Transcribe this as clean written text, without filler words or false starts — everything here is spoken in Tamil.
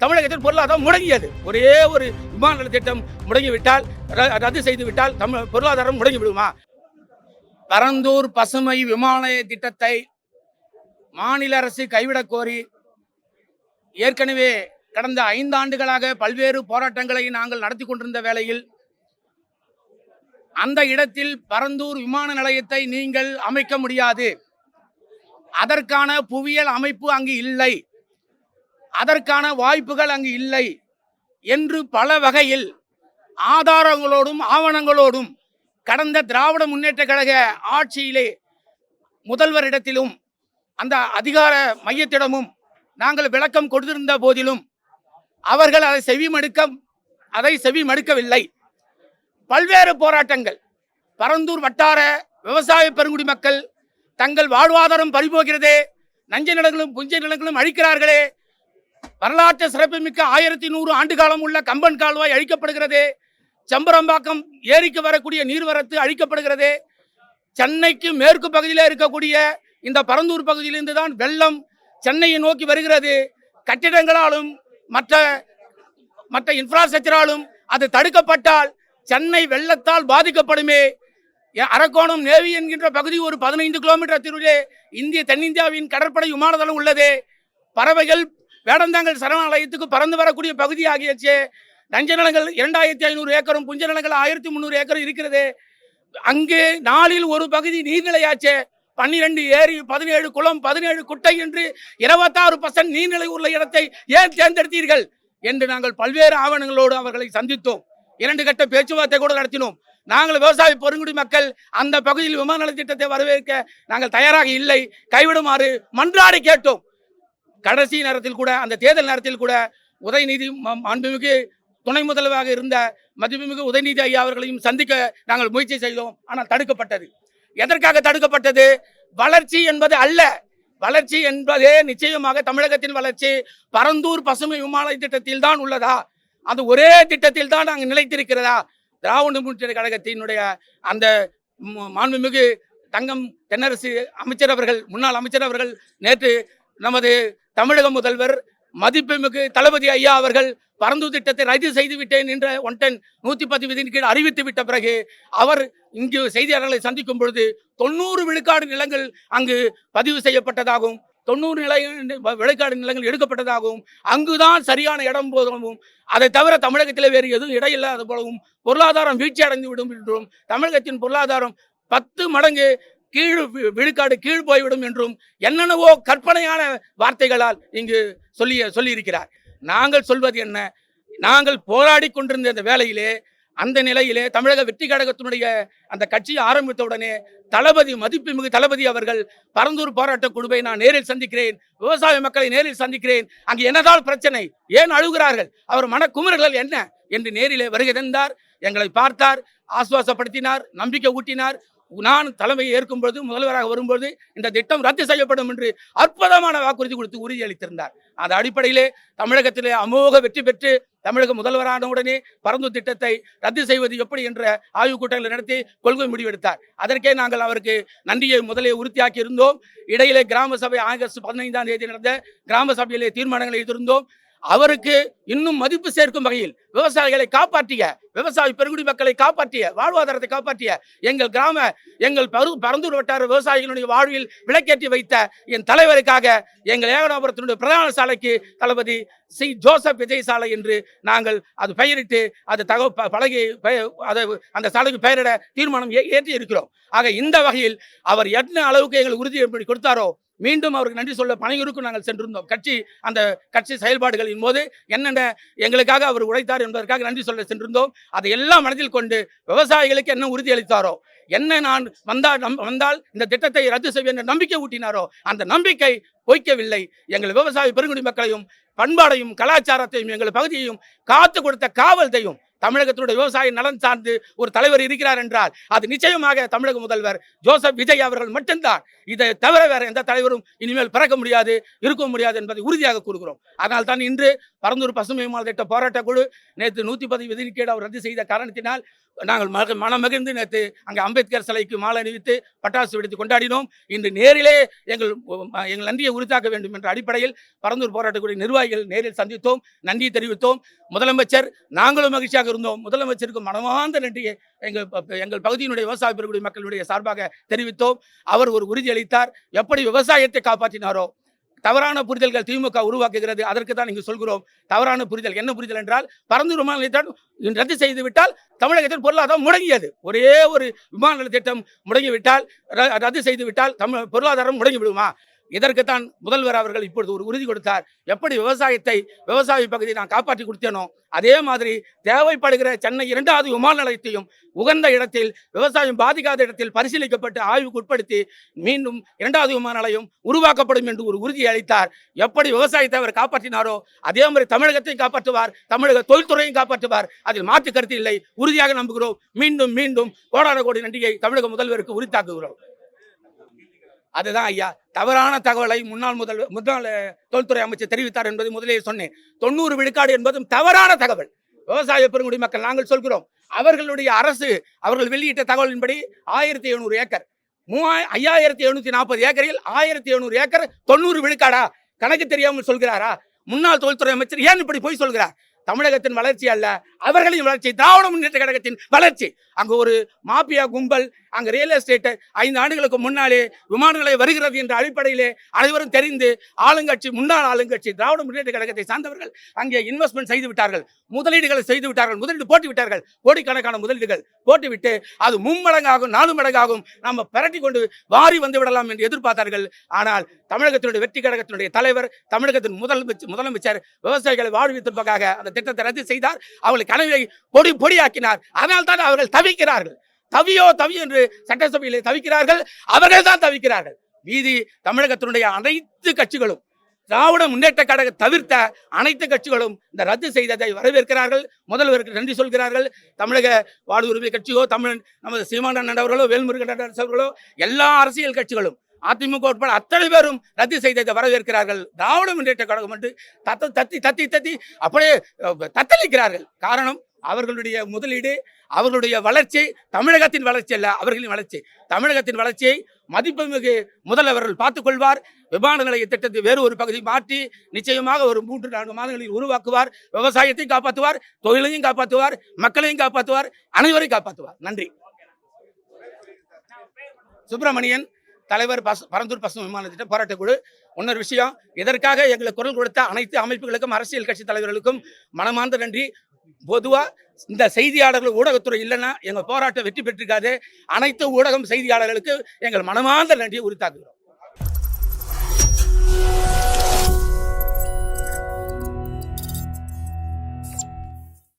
தமிழகத்தின் பொருளாதாரம் முடங்கியது. ஒரே ஒரு விமான நிலைய திட்டம் முடங்கிவிட்டால், ரத்து செய்து விட்டால் பொருளாதாரம் முடங்கி விடுமா? பரந்தூர் பசுமை விமான நிலைய திட்டத்தை மாநில அரசு கைவிடக் கோரி ஏற்கனவே கடந்த 5 ஆண்டுகளாக பல்வேறு போராட்டங்களை நாங்கள் நடத்தி கொண்டிருந்த வேளையில், அந்த இடத்தில் பரந்தூர் விமான நிலையத்தை நீங்கள் அமைக்க முடியாது, அதற்கான புவியியல் அமைப்பு அங்கு இல்லை, அதற்கான வாய்ப்புகள் அங்கு இல்லை என்று பல வகையில் ஆதாரங்களோடும் ஆவணங்களோடும் கடந்த திராவிட முன்னேற்ற கழக ஆட்சியிலே முதல்வரிடத்திலும் அந்த அதிகார மையத்திடமும் நாங்கள் விளக்கம் கொடுத்திருந்த போதிலும் அவர்கள் அதை செவிமடுக்கவில்லை. பல்வேறு போராட்டங்கள், பரந்தூர் வட்டார விவசாய பெருங்குடி மக்கள் தங்கள் வாழ்வாதாரம் பறிபோகிறதே, நஞ்ச நிலங்களும் புஞ்ச நிலங்களும் அழிக்கிறார்களே, வரலாற்று சிறப்புமிக்க 1100 ஆண்டு காலம் உள்ள கம்பன் கால்வாய் அழிக்கப்படுகிறது, செம்பரம்பாக்கம் ஏரிக்கு வரக்கூடிய நீர்வரத்து அழிக்கப்படுகிறது, சென்னைக்கு மேற்கு பகுதியில் இருக்கக்கூடிய இந்த பரந்தூர் பகுதியிலிருந்து தான் வெள்ளம் சென்னையை நோக்கி வருகிறது. கட்டிடங்களாலும் மற்ற இன்ஃப்ராஸ்ட்ரக்சராலும் அது தடுக்கப்பட்டால் சென்னை வெள்ளத்தால் பாதிக்கப்படுமே. அரக்கோணம் நேவி என்கின்ற பகுதி ஒரு 15 கிலோமீட்டர் தூரத்திலே தென்னிந்தியாவின் கடற்படை விமான தளம் உள்ளது. பறவைகள் வேடந்தாங்கல் சரணாலயத்துக்கு பறந்து வரக்கூடிய பகுதி ஆகியச்சு. நஞ்ச நிலங்கள் 2500 ஏக்கரும் புஞ்ச நிலங்கள் 1300 ஏக்கரும் இருக்கிறது. அங்கு நாளில் ஒரு பகுதி நீர்நிலையாச்சு. 12 ஏரி, 17 குளம், 17 குட்டை என்று 26% நீர்நிலை உள்ள இடத்தை ஏன் தேர்ந்தெடுத்தீர்கள் என்று நாங்கள் பல்வேறு ஆவணங்களோடு அவர்களை சந்தித்தோம். 2 கட்ட பேச்சுவார்த்தை கூட நடத்தினோம். நாங்கள் விவசாய பெருங்குடி மக்கள் அந்த பகுதியில் விமான நிலைய திட்டத்தை வரவேற்க நாங்கள் தயாராக இல்லை, கைவிடுமாறு மன்றாடி கேட்டோம். கடைசி நேரத்தில் கூட, அந்த தேர்தல் நேரத்தில் கூட உதயநிதி மாண்புமிகு துணை முதல்வராக இருந்த மதிப்புமிகு உதயநிதி ஐயா அவர்களையும் சந்திக்க நாங்கள் முயற்சி செய்தோம். ஆனால் தடுக்கப்பட்டது. எதற்காக தடுக்கப்பட்டது? வளர்ச்சி என்பது அல்ல. வளர்ச்சி என்பதே நிச்சயமாக தமிழகத்தின் வளர்ச்சி பரந்தூர் பசுமை விமான நிலைய திட்டத்தில் தான் உள்ளதா? அது ஒரே திட்டத்தில் தான் நாங்கள் நிலைத்திருக்கிறதா? திராவிட முன்னேற்ற கழகத்தினுடைய அந்த மாண்புமிகு தங்கம் தென்னரசு அமைச்சர் அவர்கள், முன்னாள் அமைச்சர் அவர்கள் நேற்று நமது தமிழக முதல்வர் மதிப்புமிகு தளபதி ஐயா அவர்கள் பரந்தூர் திட்டத்தை ரத்து செய்து விட்டேன் என்ற 110 விதியின் கீழ் அறிவித்து விட்ட பிறகு அவர் இங்கு செய்தியாளர்களை சந்திக்கும் பொழுது 90 விழுக்காடு நிலங்கள் அங்கு பதிவு செய்யப்பட்டதாகவும் 90 விழுக்காடு நிலங்கள் எடுக்கப்பட்டதாகவும் அங்குதான் சரியான இடம் போதவும், அதை தவிர தமிழகத்தில் வேறு எதுவும் இடம் இல்லாத போலவும் பொருளாதாரம் வீழ்ச்சி அடைந்து விடும் என்றும், தமிழகத்தின் பொருளாதாரம் 10 மடங்கு விழுக்காடு கீழ் போய்விடும் என்றும் என்னென்னவோ கற்பனையான வார்த்தைகளால் இங்கு சொல்லியிருக்கிறார். நாங்கள் சொல்வது என்ன? நாங்கள் போராடி கொண்டிருந்த இந்த வேளையிலே, அந்த நிலையிலே தமிழக வெற்றி கழகத்தினுடைய அந்த கட்சியை ஆரம்பித்தவுடனே மதிப்புமிகு தளபதி அவர்கள் பரந்தூர் போராட்ட குழுவை நான் நேரில் சந்திக்கிறேன், விவசாய மக்களை நேரில் சந்திக்கிறேன், அங்கு என்னதான் பிரச்சனை, ஏன் அழுகிறார்கள், அவர் மனக்குமுறல்கள் என்ன என்று நேரிலே வருகை தந்தார். எங்களை பார்த்தார், ஆசுவாசப்படுத்தினார், நம்பிக்கை ஊட்டினார். நான் தலைமையை ஏற்கும் பொழுது, முதல்வராக வரும்போது இந்த திட்டம் ரத்து செய்யப்படும் என்று அற்புதமான வாக்குறுதி கொடுத்து உறுதியளித்திருந்தார். அந்த அடிப்படையிலே தமிழகத்திலே அமோக வெற்றி பெற்று தமிழக முதல்வரான உடனே பரந்தூர் திட்டத்தை ரத்து செய்வது எப்படி என்ற ஆய்வுக் கூட்டங்களை நடத்தி கொள்கை முடிவெடுத்தார். அதற்கே நாங்கள் அவருக்கு நன்றியை முதலே உறுதியாக்கி இருந்தோம். இடையிலே கிராம சபை ஆகஸ்ட் 15ஆம் தேதி நடந்த கிராம சபையிலே தீர்மானங்களை எதிர்த்தோம். அவருக்கு இன்னும் மதிப்பு சேர்க்கும் வகையில் விவசாயிகளை காப்பாற்றிய, விவசாய பெருங்குடி மக்களை காப்பாற்றிய, வாழ்வாதாரத்தை காப்பாற்றிய எங்கள் பரந்தூர் வட்டார விவசாயிகளுடைய வாழ்வில் விளக்கேற்றி வைத்த என் தலைவருக்காக எங்கள் ஏகனாபுரத்தினுடைய பிரதான சாலைக்கு தளபதி சி ஜோசப் விஜய் சாலை என்று நாங்கள் அது பெயரிட்டு அது பலகை அந்த சாலைக்கு பெயரிட தீர்மானம் ஏற்றி இருக்கிறோம். ஆக இந்த வகையில் அவர் என்ன அளவுக்கு எங்கள் உறுதி கொடுத்தாரோ மீண்டும் அவருக்கு நன்றி சொல்ல பனையூருக்கும் நாங்கள் சென்றிருந்தோம். அந்த கட்சி செயல்பாடுகளின் போது என்னென்ன எங்களுக்காக அவர் உழைத்தார் என்பதற்காக நன்றி சொல்ல சென்றிருந்தோம். அதை எல்லாம் மனதில் கொண்டு விவசாயிகளுக்கு என்ன உறுதி அளித்தாரோ, என்ன நான் வந்தால் இந்த திட்டத்தை ரத்து செய்வேன் என்ற நம்பிக்கை ஊட்டினாரோ அந்த நம்பிக்கை பொய்க்கவில்லை. எங்கள் விவசாய பெருங்குடி மக்களையும் பண்பாடையும் கலாச்சாரத்தையும் எங்கள் பகுதியையும் காத்து கொடுத்த காவல் தெய்வம் தமிழகத்தினுடைய விவசாய நலன் சார்ந்து ஒரு தலைவர் இருக்கிறார் என்றால் அது நிச்சயமாக தமிழக முதல்வர் ஜோசப் விஜய் அவர்கள் மட்டும்தான். இதை தவிர வேற எந்த தலைவரும் இனிமேல் பிறக்க முடியாது, இருக்க முடியாது என்பதை உறுதியாக கூறுகிறோம். அதனால் தான் இன்று பரந்தூர் பசுமை விமான திட்ட போராட்ட குழு நேற்று 110 விதியின் கீழ் அவர் ரத்து செய்த காரணத்தினால் நாங்கள் மனமகிழ்ந்து நேற்று அங்கே அம்பேத்கர் சிலைக்கு மாலை அணிவித்து பட்டாசு வெடித்து கொண்டாடினோம். இன்று நேரிலே எங்கள் நன்றியை உறுத்தாக்க வேண்டும் என்ற அடிப்படையில் பரந்தூர் போராட்டக்கூடிய நிர்வாகிகள் நேரில் சந்தித்தோம், நன்றி தெரிவித்தோம். முதலமைச்சர் நாங்களும் மகிழ்ச்சியாக இருந்தோம். முதலமைச்சருக்கு மனமார்ந்த நன்றியை எங்கள் பகுதியினுடைய விவசாய பெறக்கூடிய மக்களுடைய சார்பாக தெரிவித்தோம். அவர் ஒரு உறுதியளித்தார். எப்படி விவசாயத்தை காப்பாற்றினாரோ, தவறான புரிதல்கள் திமுக உருவாக்குகிறது. அதற்கு தான் இங்கு சொல்கிறோம். தவறான புரிதல் என்ன புரிதல் என்றால், பரந்தூர் விமான நிலையத்தை ரத்து செய்து விட்டால் தமிழகத்தின் பொருளாதாரம் முடங்கியது. ஒரே ஒரு விமான நிலைய திட்டம் முடங்கிவிட்டால், ரத்து செய்து விட்டால் பொருளாதாரம் முடங்கி விடுமா? இதற்குத்தான் முதல்வர் அவர்கள் இப்பொழுது ஒரு உறுதி கொடுத்தார். எப்படி விவசாய பகுதியை நான் காப்பாற்றி கொடுத்தேனோ, அதே மாதிரி தேவைப்படுகிற சென்னை 2வது விமான நிலையத்தையும் உகந்த இடத்தில், விவசாயம் பாதிக்காத இடத்தில் பரிசீலிக்கப்பட்டு ஆய்வுக்கு உட்படுத்தி மீண்டும் 2வது விமான நிலையம் உருவாக்கப்படும் என்று ஒரு உறுதியை அளித்தார். எப்படி விவசாயத்தை அவர் காப்பாற்றினாரோ அதே மாதிரி தமிழகத்தையும் காப்பாற்றுவார், தமிழக தொழில்துறையும் காப்பாற்றுவார். அதில் மாற்று கருத்து இல்லை. உறுதியாக நம்புகிறோம். மீண்டும் மீண்டும் கோடான கோடி நன்றியை தமிழக முதல்வருக்கு உரித்தாக்குகிறோம். அதுதான் ஐயா, தவறான தகவலை முன்னாள் தொழில்துறை அமைச்சர் தெரிவித்தார் என்பதை முதலே சொன்னேன். 90 விழுக்காடு என்பதும் தவறான தகவல். விவசாய பெருங்குடி மக்கள் நாங்கள் சொல்கிறோம், அவர்களுடைய அரசு அவர்கள் வெளியிட்ட தகவலின்படி 1700 ஏக்கர் 5740 ஏக்கரில் 1700 ஏக்கர் 90 விழுக்காடா? கணக்கு தெரியாமல் சொல்கிறாரா? முன்னாள் தொழில்துறை அமைச்சர் ஏன் இப்படி போய் சொல்கிறார்? தமிழகத்தின் வளர்ச்சி அல்ல, அவர்களின் வளர்ச்சி, திராவிட முன்னேற்ற கழகத்தின் வளர்ச்சி. அங்கு ஒரு மாபியா கும்பல் அங்கு ரியல் எஸ்டேட் 5 ஆண்டுகளுக்கு முன்னாலே விமான நிலையம் வருகிறது என்ற அடிப்படையிலே அனைவரும் தெரிந்து முன்னாள் ஆளுங்கட்சி திராவிட முன்னேற்ற கழகத்தை சார்ந்தவர்கள் அங்கே இன்வெஸ்ட்மெண்ட் செய்து விட்டார்கள், முதலீடுகளை செய்து விட்டார்கள், முதலீடு போட்டு விட்டார்கள். கோடிக்கணக்கான முதலீடுகள் போட்டுவிட்டு அது 3 மடங்காகும் 4 மடங்காகும், நம்ம பிரட்டி கொண்டு வாரி வந்து விடலாம் என்று எதிர்பார்த்தார்கள். ஆனால் தமிழகத்தினுடைய வெற்றி கழகத்தினுடைய தலைவர், தமிழகத்தின் முதலமைச்சர் விவசாயிகளை வாழ்விப்பதற்காக அந்த திட்டத்தை ரத்து செய்தார். அவர்கள் கனவை பொடியாக்கினார். அதனால் தான் அவர்கள் தவிக்கிறார்கள். தவி என்று சட்டசபையில் தவிக்கிறார்கள். அவர்கள் தான் தவிக்கிறார்கள். வீதி தமிழகத்தினுடைய அனைத்து கட்சிகளும், திராவிட முன்னேற்ற கழக தவிர்த்த அனைத்து கட்சிகளும் இந்த ரத்து செய்ததை வரவேற்கிறார்கள். முதல்வருக்கு நன்றி சொல்கிறார்கள். தமிழக வாழ்வுரிமை கட்சியோ, நமது சீமானந்தன் அவர்களோ, வேல்முருகன் அவர்களோ, எல்லா அரசியல் கட்சிகளும், அதிமுக உட்பட அத்தனை பேரும் ரத்து செய்ததை வரவேற்கிறார்கள். திராவிட முன்னேற்ற கழகம் என்று தத்தி அப்படியே தத்தளிக்கிறார்கள். காரணம், அவர்களுடைய முதலீடு, அவர்களுடைய வளர்ச்சி தமிழகத்தின் வளர்ச்சி அல்ல, அவர்களின் வளர்ச்சி. தமிழகத்தின் வளர்ச்சியை மதிப்புமிகு முதல்வர்கள் பார்த்துக் கொள்வார். விமான நிலைய திட்டத்தை வேறு ஒரு பகுதி மாற்றி நிச்சயமாக ஒரு 3-4 மாதங்களில் உருவாக்குவார். விவசாயத்தையும் காப்பாற்றுவார், தொழிலையும் காப்பாற்றுவார், மக்களையும் காப்பாற்றுவார், அனைவரையும் காப்பாற்றுவார். நன்றி. சுப்பிரமணியன், தலைவர், பரந்தூர் பசுமை விமான திட்ட போராட்டக்குழு. இன்னொரு விஷயம், இதற்காக எங்களுக்கு குரல் கொடுத்த அனைத்து அமைப்புகளுக்கும், அரசியல் கட்சி தலைவர்களுக்கும் மனமார்ந்த நன்றி. பொதுவா இந்த செய்தியாளர்கள், ஊடகத்துறை இல்லைன்னா எங்க போராட்டம் வெற்றி பெற்றிருக்காது. அனைத்து ஊடகம் செய்தியாளர்களுக்கு எங்கள் மனமார்ந்த நன்றியை உரித்தாக்குகிறோம்.